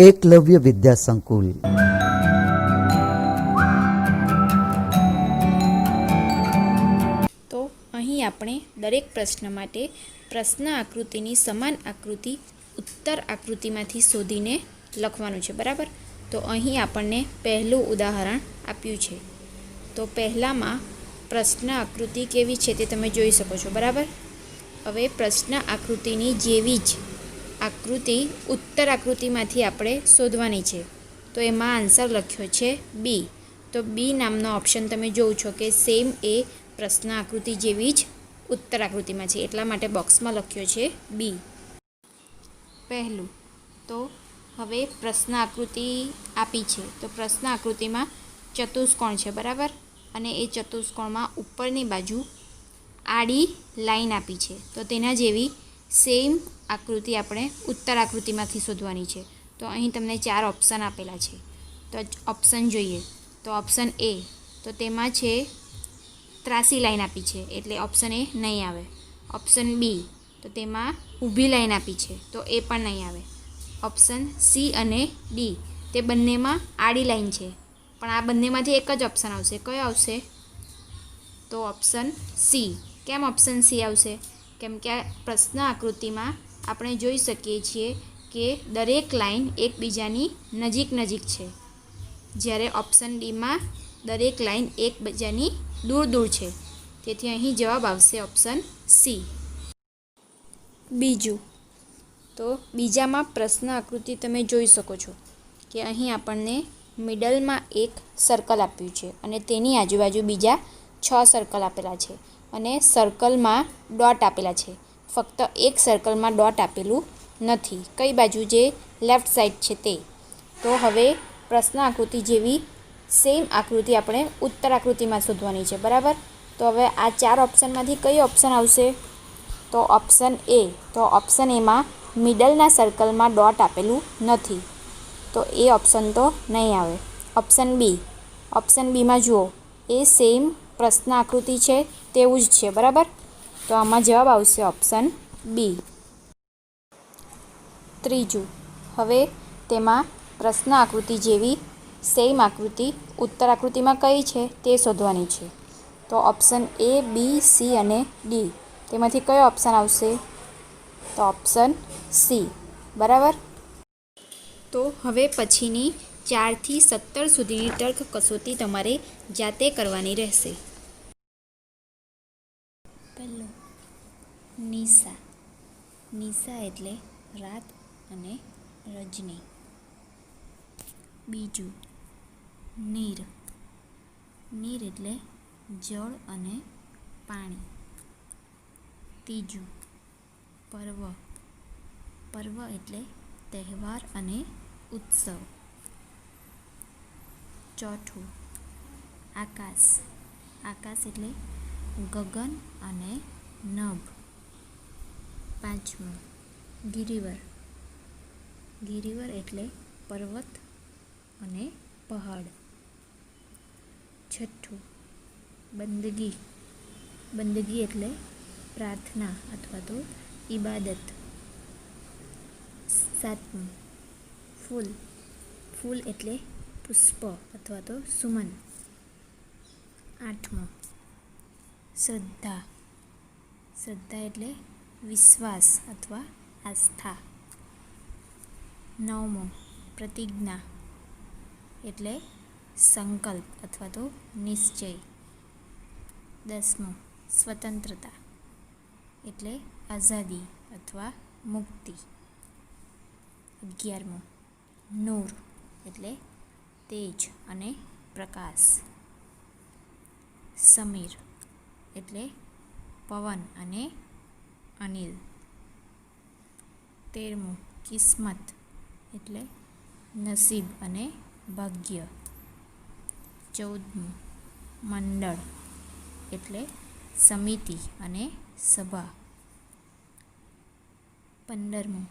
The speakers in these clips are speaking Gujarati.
એકલવ્ય વિદ્યા સંકુલ. તો અહીં આપણે દરેક પ્રશ્ન માટે પ્રશ્ન આકૃતિની સમાન આકૃતિ ઉત્તર આકૃતિમાંથી શોધીને લખવાનું છે, બરાબર. તો અહીં આપણને પહેલું ઉદાહરણ આપ્યું છે. તો પહેલામાં પ્રશ્ન આકૃતિ કેવી છે તે તમે જોઈ શકો છો, બરાબર. હવે પ્રશ્ન આકૃતિની જેવી જ આકૃતિ ઉત્તર આકૃતિમાંથી આપણે શોધવાની છે. તો એમાં આન્સર લખ્યો છે બી. તો બી નામનો ઓપ્શન તમે જોવો છો કે સેમ એ પ્રશ્ન આકૃતિ જેવી જ ઉત્તર આકૃતિમાં છે, એટલા માટે બોક્સમાં લખ્યો છે બી. પહેલું, તો હવે પ્રશ્ન આકૃતિ આપી છે. તો પ્રશ્ન આકૃતિમાં ચતુષ્કોણ છે, બરાબર. અને એ ચતુષ્કોણમાં ઉપરની બાજુ આડી લાઈન આપી છે. તો તેના જેવી સેમ આકૃતિ આપણે ઉત્તર આકૃતિમાંથી શોધવાની છે. તો અહીં તમને 4 ઓપ્શન આપેલા છે. તો ઓપ્શન જોઈએ. તો ઓપ્શન એ, તો તેમાં છે ત્રાસી લાઈન આપી છે, એટલે ઓપ્શન એ નહીં આવે. ઓપ્શન બી, તો તેમાં ઊભી લાઈન આપી છે, તો એ પણ નહીં આવે. ઓપ્શન સી અને ડી, તે બંનેમાં આડી લાઈન છે, પણ આ બંનેમાંથી એક જ ઓપ્શન આવશે. કયો આવશે? તો ઓપ્શન સી. કેમ ઓપ્શન સી આવશે? કેમ કે આ પ્રશ્ન આકૃતિમાં આપણે જોઈ શકીએ છીએ કે દરેક લાઈન એકબીજાની નજીક નજીક છે, જ્યારે ઓપ્શન ડીમાં દરેક લાઈન એકબીજાની દૂર દૂર છે. તેથી અહીં જવાબ આવશે ઓપ્શન સી. બીજું, તો બીજામાં પ્રશ્ન આકૃતિ તમે જોઈ શકો છો કે અહીં આપણને મિડલમાં એક સર્કલ આપ્યું છે અને તેની આજુબાજુ બીજા 6 સર્કલ આપેલા છે અને સર્કલમાં ડોટ આપેલા છે. ફક્ત એક સર્કલમાં ડોટ આપેલું નથી, કઈ બાજુ? જે લેફ્ટ સાઈડ છે તે. તો હવે પ્રશ્ન આકૃતિ જેવી સેમ આકૃતિ આપણે ઉત્તર આકૃતિમાં શોધવાની છે, બરાબર. તો હવે આ 4 ઓપ્શનમાંથી કઈ ઓપ્શન આવશે? તો ઓપ્શન એ. તો ઓપ્શન એમાં મિડલના સર્કલમાં ડોટ આપેલું નથી, તો એ ઓપ્શન તો નહીં આવે. Option B. ઓપ્શન બીમાં જુઓ, એ સેમ પ્રશ્ન આકૃતિ છે તેવું જ છે, બરાબર. તો આમાં જવાબ આવશે ઓપ્શન બી. ત્રીજું, હવે તેમાં પ્રશ્ન આકૃતિ જેવી સેમ આકૃતિ ઉત્તર આકૃતિમાં કઈ છે તે શોધવાની છે. તો ઓપ્શન એ, બી, સી અને ડી, તેમાંથી કયો ઓપ્શન આવશે? તો ઓપ્શન સી, બરાબર. તો હવે પછીની 4 થી 17 સુધીની તર્ક કસોટી તમારે જાતે કરવાની રહેશે. પહેલું, નિશા. નિશા એટલે રાત અને રજની. બીજું, નીર. નીર એટલે જળ અને પાણી. ત્રીજું, પર્વ. પર્વ એટલે તહેવાર અને ઉત્સવ. ચોથું, આકાશ. આકાશ એટલે ગગન અને નભ. પાંચમું, ગિરિવર. ગિરિવર એટલે પર્વત અને પહાડ. છઠ્ઠું, બંદગી. બંદગી એટલે પ્રાર્થના અથવા તો ઈબાદત. સાતમું, ફૂલ. ફૂલ એટલે પુષ્પ અથવા તો સુમન. આઠમું, શ્રદ્ધા. શ્રદ્ધા એટલે વિશ્વાસ અથવા આસ્થા. નવમું, પ્રતિજ્ઞા એટલે સંકલ્પ અથવા તો નિશ્ચય. 10મું, સ્વતંત્રતા એટલે આઝાદી અથવા મુક્તિ. 11મું, નૂર એટલે તેજ અને પ્રકાશ. સમીર એટલે પવન અને અનિલ. 13મું, કિસ્મત એટલે નસીબ અને ભાગ્ય. 14મું, મંડળ એટલે સમિતિ અને સભા. 15મું,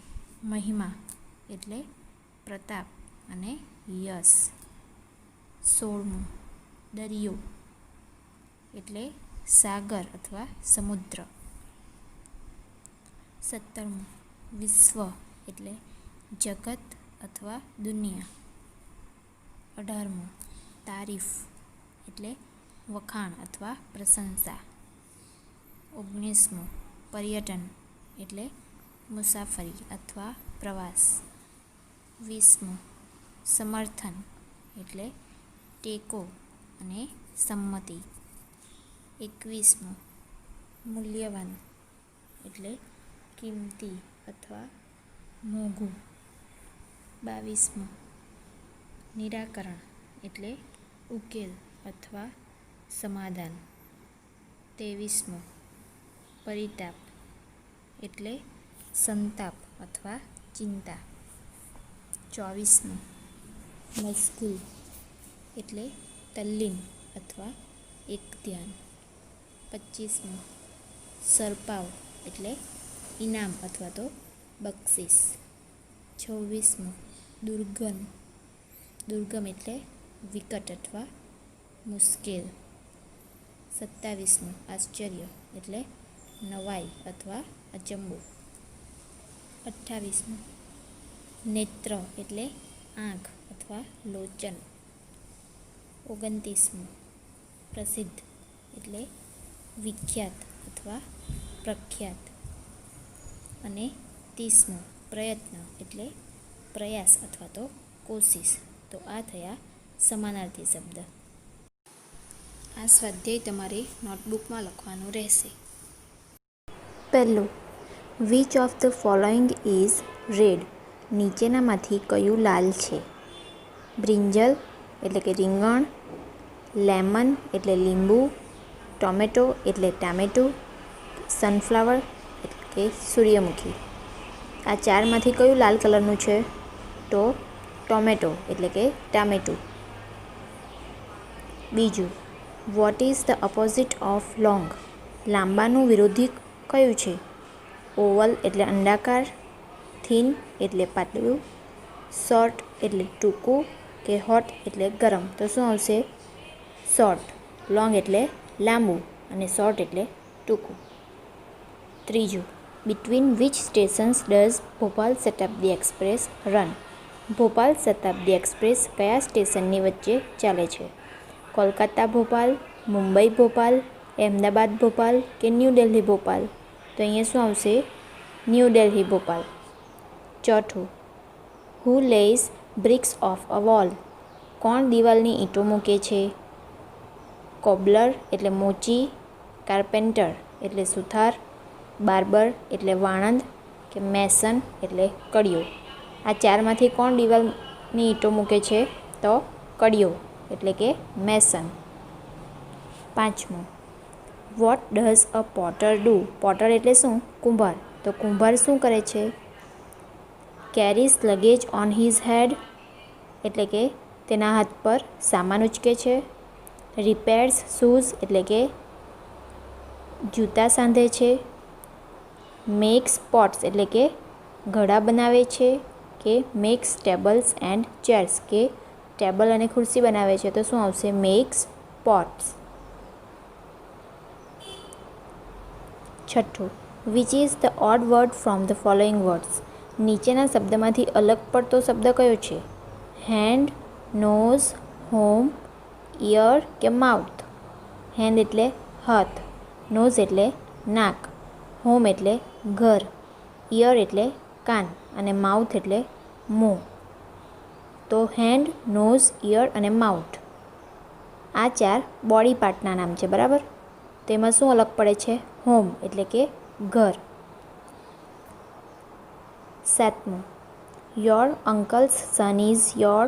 મહિમા એટલે પ્રતાપ અને યશ. 16મું, દરિયો એટલે સાગર અથવા સમુદ્ર. 17મું, વિશ્વ એટલે જગત અથવા દુનિયા. 18મું તારીફ એટલે વખાણ અથવા પ્રશંસા. 19મું પર્યટન એટલે મુસાફરી અથવા પ્રવાસ. 20મું સમર્થન એટલે ટેકો અને સંમતિ. 21મું મૂલ્યવાન એટલે કિંમતી અથવા મોંઘું. 22મું નિરાકરણ એટલે ઉકેલ અથવા સમાધાન. 23મું પરિતાપ એટલે સંતાપ અથવા ચિંતા. 24મું મશગુલ એટલે તલ્લીન અથવા એક ધ્યાન. 25મું સરપાવ એટલે ઇનામ અથવા તો બક્ષિસ. 26મું દુર્ગમ એટલે વિકટ અથવા મુશ્કેલ. 27મું આશ્ચર્ય એટલે નવાઈ અથવા અચંબો. 28મું નેત્ર એટલે આંખ અથવા લોચન. 29મું પ્રસિદ્ધ એટલે વિખ્યાત અથવા પ્રખ્યાત. અને 30મું પ્રયત્ન એટલે પ્રયાસ અથવા તો કોશિશ. તો આ થયા સમાનાર્થી શબ્દ. આ સ્વાધ્યાય તમારે નોટબુકમાં લખવાનું રહેશે. પહેલું, which of the following is red? નીચેનામાંથી કયું લાલ છે? બ્રિંજલ એટલે કે રીંગણ, લેમન એટલે લીંબુ, ટોમેટો એટલે ટામેટું, સનફ્લાવર એટલે કે સૂર્યમુખી. આ ચારમાંથી કયું લાલ કલરનું છે? તો ટોમેટો એટલે કે ટામેટું. બીજું, what is the opposite of long? લાંબાનું વિરોધી કયું છે? ઓવલ એટલે અંડાકાર, થીન એટલે પાતળું, શોર્ટ એટલે ટૂંકું કે હોટ એટલે ગરમ. તો શું આવશે? શોર્ટ. લોંગ એટલે લાંબુ અને શોર્ટ એટલે ટૂંકું. ત્રીજું, between which stations does Bhopal Shatabdi express run? Bhopal Shatabdi express કયા સ્ટેશનની વચ્ચે ચાલે છે? કોલકાતા ભોપાલ, મુંબઈ ભોપાલ, અહેમદાબાદ ભોપાલ કે ન્યૂ દિલ્હી ભોપાલ? તો અહીંયા શું આવશે? ન્યૂ દિલ્હી ભોપાલ. ચોથું, who lays bricks of a wall? કોણ દિવાલની ઈંટો મૂકે છે? કોબલર એટલે મોચી, કાર્પેન્ટર એટલે સુથાર, બાર્બર એટલે વાણંદ કે મેસન એટલે કડિયો? આ ચારમાંથી કોણ દિવાલની ઈંટો મૂકે છે? તો કડિયો એટલે કે મેસન. પાંચમું, what does a potter do? Potter એટલે શું? કુંભાર. તો કુંભાર શું કરે છે? Carries luggage on his head એટલે કે તેના હાથ પર સામાન ઉચકે છે. રિપેર્સ શૂઝ એટલે કે જૂતા સાંધે છે. મેક્સ પોટ્સ એટલે કે ઘડા બનાવે છે. કે મેક્સ ટેબલ્સ એન્ડ ચેર્સ કે ટેબલ અને ખુરશી બનાવે છે. તો શું આવશે? Makes pots. છઠ્ઠું, which is the odd word from the following words? નીચેના શબ્દમાંથી અલગ પડતો શબ્દ કયો છે? હેન્ડ, નોઝ, હોમ, ઇયર કે માઉથ? હેન્ડ એટલે હાથ, નોઝ એટલે નાક, હોમ એટલે ઘર, ઇયર એટલે કાન અને માઉથ એટલે મોં. તો હેન્ડ, નોઝ, ઇયર અને માઉથ આ ચાર બોડી પાર્ટના નામ છે, બરાબર? તેમાં શું અલગ પડે છે? હોમ એટલે કે ઘર. સાતમું, your uncle's son is your?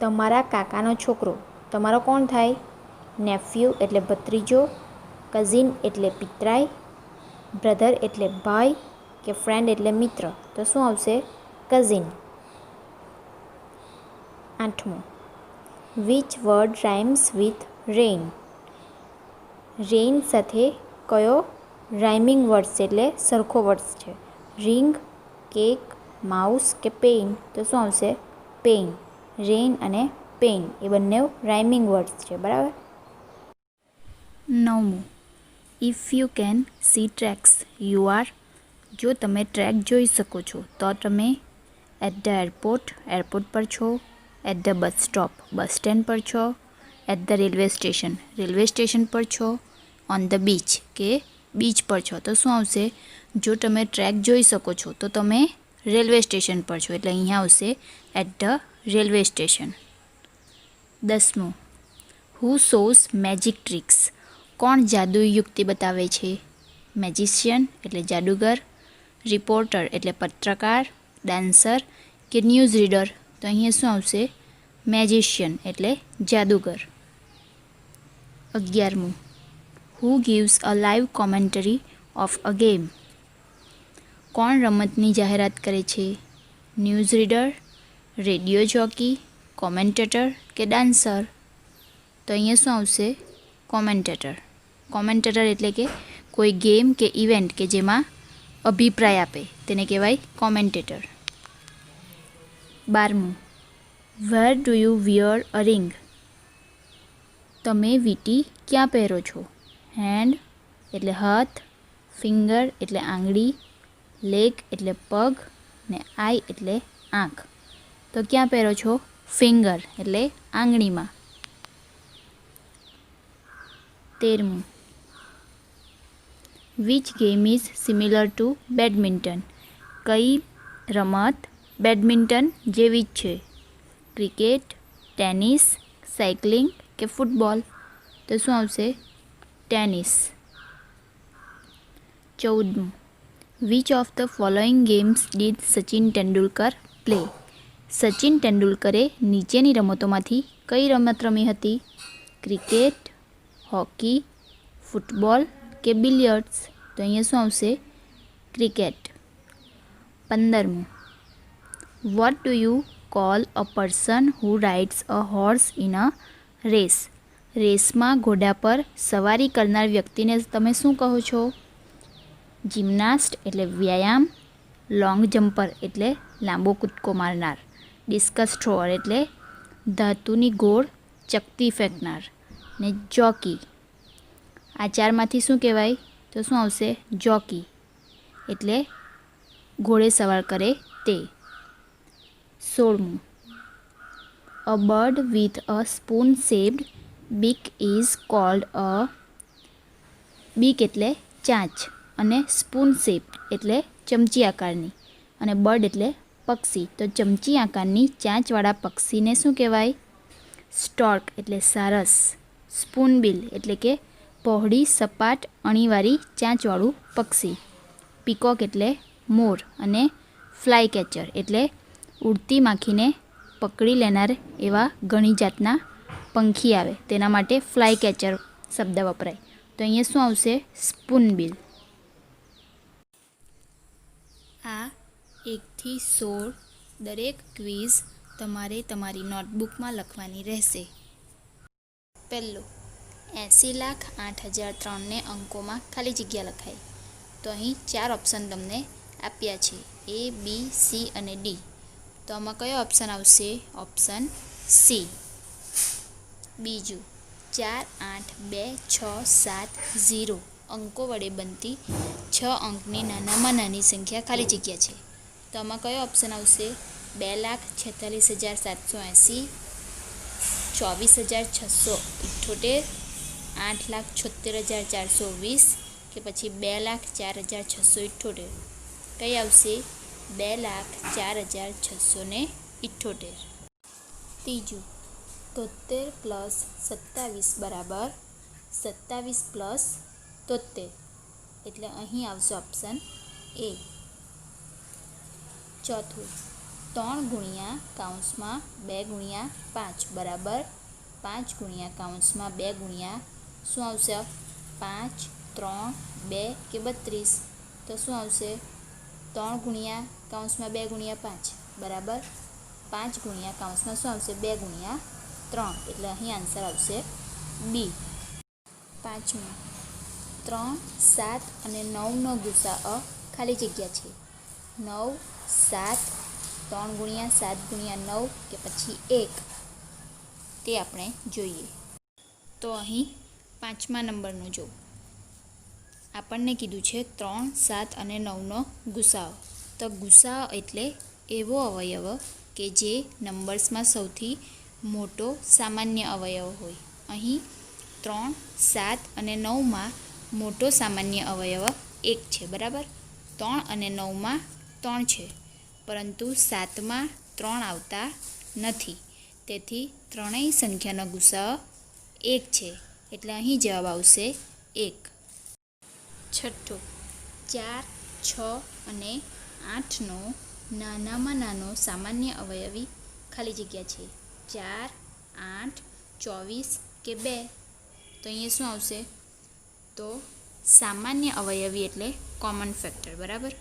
તમારા કાકાનો છોકરો તમારો કોણ થાય? નેફ્યુ એટલે ભત્રીજો, કઝિન એટલે પિતરાઈ, બ્રધર એટલે ભાઈ કે ફ્રેન્ડ એટલે મિત્ર? તો શું આવશે? કઝિન. આઠમું, which word rhymes with rain? Rain સાથે કયો રાઇમિંગ વર્ડ્સ એટલે સરખો વર્ડ્સ છે? રિંગ, કેક, માઉસ કે પેઇન? તો શું આવશે? પેઇન. રેઇન અને પેઇન એ બંને રાઇમિંગ વર્ડ્સ છે, બરાબર? નવમું, if you can see tracks you are? જો તમે ટ્રેક જોઈ શકો છો તો તમે એટ ધ એરપોર્ટ પર છો. એટ ધ બસ સ્ટેન્ડ પર છો. એટ ધ રેલવે સ્ટેશન પર છો. ઓન ધ બીચ કે બીચ પર છો. તો શું આવશે? જો તમે ટ્રેક જોઈ શકો છો તો તમે રેલવે સ્ટેશન પર છો, એટલે અહીંયા આવશે at the railway station. 10. Who shows magic tricks? કોણ જાદુઈ યુક્તિ બતાવે છે? મેજિશિયન એટલે જાદુગર, રિપોર્ટર એટલે પત્રકાર, ડાન્સર કે ન્યૂઝ રીડર. તો અહીંયા શું આવશે? મેજિશિયન એટલે જાદુગર. 11. Who gives a live commentary of a game? કોણ રમતની જાહેરાત કરે છે? News reader, radio jockey, commentator કે ડાન્સર. તો અહીંયા શું આવશે? કોમેન્ટેટર એટલે કે કોઈ ગેમ કે ઇવેન્ટ કે જેમાં અભિપ્રાય આપે તેને કહેવાય commentator. 12. Where do you wear a ring? તમે વીંટી ક્યાં પહેરો છો? હેન્ડ એટલે હાથ, ફિંગર એટલે આંગળી, લેગ એટલે પગ ને આઈ એટલે આંખ. તો ક્યાં પહેરો છો? ફિંગર એટલે આંગળીમાં. 13. Which game is similar to badminton? કઈ રમત બેડમિન્ટન જેવી જ છે? ક્રિકેટ, ટેનિસ, સાયકલિંગ કે ફૂટબોલ. તો શું આવશે? Tennis. 14. Which of the following games did Sachin Tendulkar play? Sachin તેંડુલકરે નીચેની રમતોમાંથી કઈ રમત રમી હતી? ક્રિકેટ, હોકી, ફૂટબોલ કે બિલિયર્ડ્સ. તો અહીંયા શું આવશે? Cricket. 15. What do you call a person who rides a horse in a race? રેસમાં ઘોડા પર સવારી કરનાર વ્યક્તિને તમે શું કહો છો? જિમ્નાસ્ટ એટલે વ્યાયામ, લોંગ જમ્પર એટલે લાંબો કૂદકો મારનાર, ડિસ્કસ થ્રોઅર એટલે ધાતુની ગોળ ચકતી ફેંકનાર, ને જોકી. આ ચારમાંથી શું કહેવાય? તો શું આવશે? જોકી એટલે ઘોડે સવાર કરે તે. 16. અ bird with a spoon shaped બીક ઇઝ કોલ્ડ અ. બીક એટલે ચાંચ અને સ્પૂન શેપ એટલે ચમચી આકારની અને બર્ડ એટલે પક્ષી. તો ચમચી આકારની ચાંચવાળા પક્ષીને શું કહેવાય? સ્ટોર્ક એટલે સારસ. સ્પૂનબિલ એટલે કે પહોળી સપાટ અણીવાળી ચાંચવાળું પક્ષી. પીકોક એટલે મોર અને ફ્લાય કેચર એટલે ઉડતી માખીને પકડી લેનાર એવા ઘણી જાતના પંખી આવે તેના માટે ફ્લાય કેચર શબ્દ વપરાય. તો અહીંયા શું આવશે? સ્પૂનબિલ. આ 1 થી 16 દરેક ક્વિઝ તમારે તમારી નોટબુકમાં લખવાની રહેશે. પહેલું, 80,08,003 અંકોમાં ખાલી જગ્યા લખાય. તો અહીં 4 ઓપ્શન તમને આપ્યા છે, A, B, C અને D. તો આમાં કયો ઓપ્શન આવશે? Option C. બીજું, 4, 8, 2, 6, 7, 0 અંકો વડે બનતી 6 અંકની નાનામાં નાની સંખ્યા ખાલી જગ્યા છે. તો આમાં કયો ઓપ્શન આવશે? 2,46,780, 24,678, 8,76,420 કે પછી 2,04,678. કઈ આવશે? 2,04,678. ત્રીજું, 73 + 27 = 27 + 73 એટલે અહીં આવશે ઓપ્શન એ. ચોથું, 3 ગુણ્યા કૌંસમાં 2 ગુણ્યા 5 બરાબર 5 ગુણ્યા કૌંસમાં 2 ગુણ્યા શું આવશે? 5, 3, 2 કે 32. તો શું આવશે? 3 ગુણ્યા કૌંસમાં 2 ગુણ્યા 5 બરાબર 5 ગુણ્યા કૌંસમાં શું આવશે? 2 ગુણ્યા 3 એટલે અહીં આન્સર આવશે બી. પાંચમું, 3, 7 અને 9નો ગુસાઅ ખાલી જગ્યા છે. 9, 7, 3 ગુણ્યા 7 ગુણ્યા 9 કે પછી 1 તે આપણે જોઈએ. તો અહીં 5મા નંબરનું જો આપણને કીધું છે 3, 7 અને 9નો ગુસાઅ. તો ગુસાઅ એટલે એવો અવયવ કે જે નંબર્સમાં સૌથી મોટો સામાન્ય અવયવ હોય. અહીં 3, 7 અને 9માં મોટો સામાન્ય અવયવ 1 છે, બરાબર. 3 અને 9માં 3 છે, પરંતુ 7માં 3 આવતા નથી. તેથી ત્રણેય સંખ્યાનો ગુસાઅ 1 છે, એટલે અહીં જવાબ આવશે 1. છઠ્ઠો, 4, 6 અને 8નો નાનામાં નાનો સામાન્ય અવયવી ખાલી જગ્યા છે. 4, 8, 24 કે 2. તો અહીંયા શું આવશે? તો સામાન્ય અવયવી એટલે કોમન ફેક્ટર, બરાબર.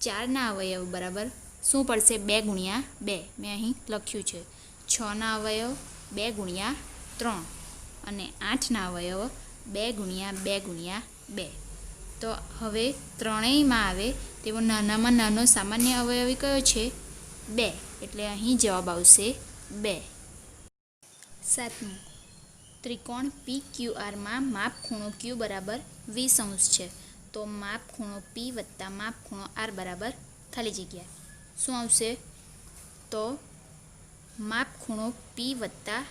4ના અવયવ બરાબર શું પડશે? 2 ગુણ્યા 2. મેં અહીં લખ્યું છે. 6ના અવયવ 2 ગુણ્યા 3 અને 8ના અવયવ 2 ગુણ્યા 2 ગુણ્યા 2. તો હવે ત્રણેયમાં આવે તેવો નાનામાં નાનો સામાન્ય અવયવી કયો છે? 2. એટલે અહીં જવાબ આવશે 2. સાતમું, ત્રિકોણ PQRમાં માપ ખૂણો Q બરાબર 20° છે. તો માપ ખૂણો P વત્તા માપ ખૂણો R બરાબર ખાલી જગ્યા. શું આવશે? તો માપ ખૂણો P વત્તા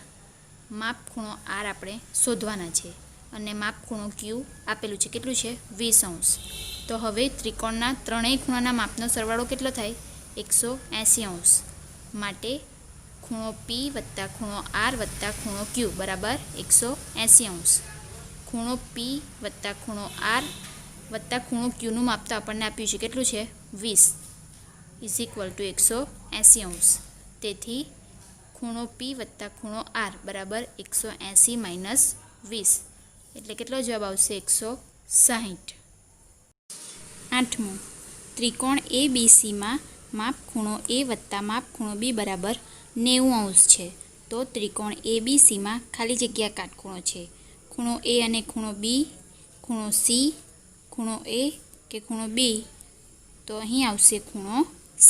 માપ ખૂણો R આપણે શોધવાના છે અને માપ ખૂણો Q આપેલું છે. કેટલું છે? 20°. તો હવે ત્રિકોણના ત્રણેય ખૂણાના માપનો સરવાળો કેટલો થાય? 180°. માટે ખૂણો P વત્તા ખૂણો R વત્તા ખૂણો Q બરાબર 180°. ખૂણો P વત્તા ખૂણો R વત્તા ખૂણો Qનું માપ તો આપણને આપ્યું છે. કેટલું છે? 20 = 180°. તેથી ખૂણો P વત્તા ખૂણો R બરાબર 180 - 20 એટલે કેટલો જવાબ આવશે? 160. આઠમું, ત્રિકોણ ABCમાં માપ ખૂણો A વત્તા માપ ખૂણો B બરાબર 90° છે. તો ત્રિકોણ ABCમાં ખાલી જગ્યા કાટખૂણો છે. ખૂણો A અને ખૂણો B, ખૂણો C, ખૂણો A કે ખૂણો B. તો અહીં આવશે ખૂણો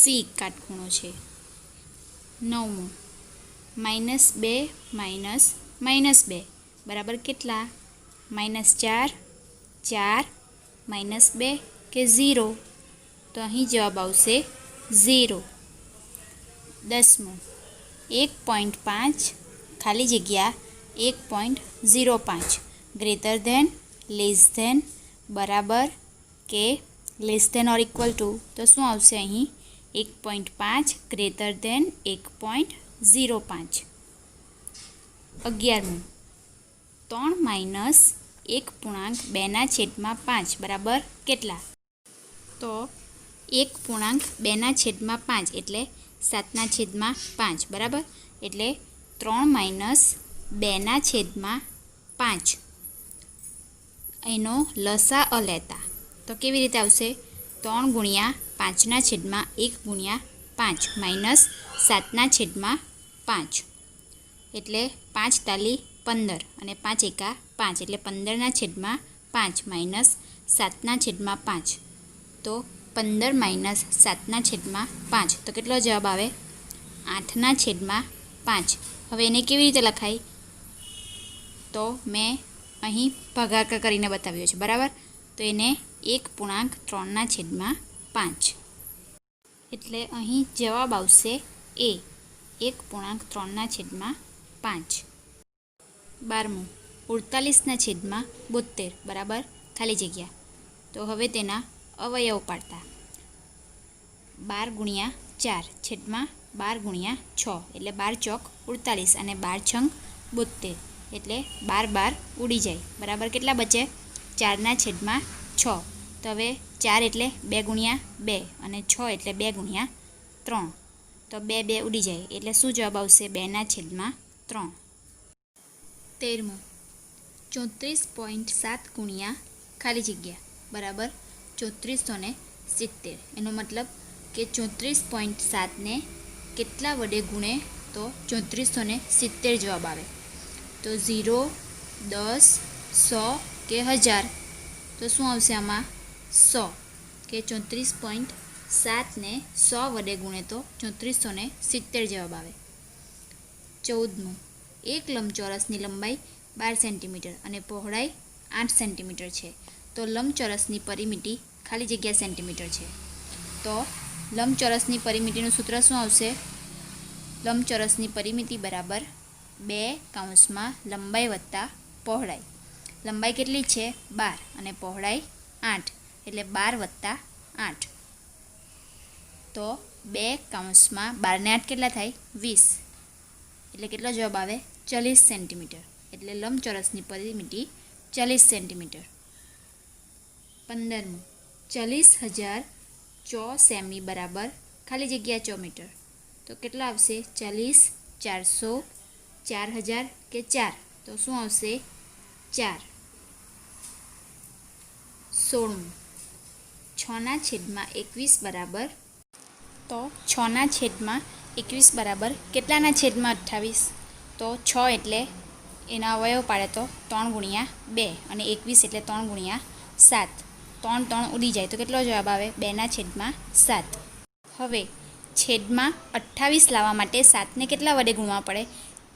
C કાટખૂણો છે. નવમું, -2 - -2 બરાબર કેટલા? -4, 4, -2 કે 0. તો અહીં જવાબ આવશે 0. 10મું, 1.5 ખાલી જગ્યા 1.05 ગ્રેટર ધેન, લેસ ધેન, બરાબર કે less than or equal to. તો શું આવશે અહીં? 1.5 ગ્રેટર ધેન 1.05. 11મું, 3 - 1.2/5 બરાબર કેટલા? તો 1.2/5 એટલે 7/5 બરાબર. એટલે 3 - 2/5 એનો લસાઅ લેતા તો કેવી રીતે આવશે? 3 ગુણ્યા 5/1 ગુણ્યા 5 -7/5 એટલે 5 તાલી 15 અને 5 એકા 5 એટલે 15/5 -7/5. તો 15 - 7/5 તો કેટલો જવાબ આવે? 8/5. હવે એને કેવી રીતે લખાય? તો મેં અહીં ભાગાકાર કરીને બતાવ્યો છે, બરાબર. તો એને 1.3/5 એટલે અહીં જવાબ આવશે A, 1.3/5. 12મું, 48/72 બરાબર ખાલી જગ્યા. તો હવે તેના અવયવ પાડતા 12 ગુણ્યા 4 છેદમાં 12 ગુણ્યા 6 એટલે 12 ચોક 48 અને 12 છંગ 72 એટલે 12 ઉડી જાય, બરાબર. કેટલા બચે? 4/6. તો હવે 4 એટલે 2 ગુણ્યા 2 અને 6 એટલે 2 ગુણ્યા 3. તો 2 ઉડી જાય એટલે શું જવાબ આવશે? 2/3. 13મું, 34.7 ગુણ્યા ખાલી જગ્યા બરાબર 3470. એનો મતલબ કે 34.7ને કેટલા વડે ગુણે તો 3470 જવાબ આવે. તો 0, 10, 100 કે 1000. તો શું આવશે આમાં? 100 કે 34.7ને 100 વડે ગુણે તો 3470 જવાબ આવે. 14મું, એક લંબચોરસની લંબાઈ 12 સેન્ટીમીટર અને પહોળાઈ 8 સેન્ટીમીટર છે. તો લંબચોરસની પરિમિતિ ખાલી જગ્યા સેન્ટીમીટર છે. તો લંબચોરસની પરિમિતિનું સૂત્ર શું આવશે? લંબચોરસની પરિમિતિ બરાબર 2 લંબાઈ વત્તા પહોળાઈ. લંબાઈ કેટલી છે? 12 અને પહોળાઈ 8 એટલે 12 વત્તા 8. તો 2 12 ને 8 કેટલા થાય? 20. એટલે કેટલો જવાબ આવે? 40 સેન્ટીમીટર. એટલે લંબચોરસની પરિમિતિ 40 સેન્ટીમીટર. 15. 40,000 ચોરસ સેમી બરાબર ખાલી જગ્યા ચોમીટર. તો કેટલા આવશે? 40, 400, 4000 કે 4? તો શું આવશે? 4. 16. 6/21 બરાબર, તો 6/21 બરાબર કેટલાના છેદમાં 28? તો 6 એટલે એના અવયવ પાડે તો 3 × 2 અને 21 એટલે 3 × 7. 3 ઉડી જાય તો કેટલો જવાબ આવે? 2/7. હવે છેદમાં 28 લાવવા માટે 7ને કેટલા વડે ગુણવા પડે?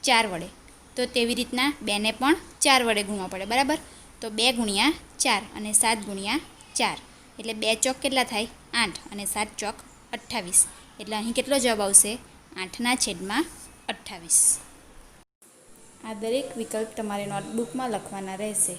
4 વડે. તો તેવી રીતના 2ને પણ 4 વડે ગુણવા પડે, બરાબર? તો 2 × 4 અને 7 × 4 એટલે 2 ચોક કેટલા થાય? 8 અને 7 ચોક 28. એટલે અહીં કેટલો જવાબ આવશે? 8/28. આ દરેક વિકલ્પ તમારે નોટબુકમાં લખવાના રહેશે.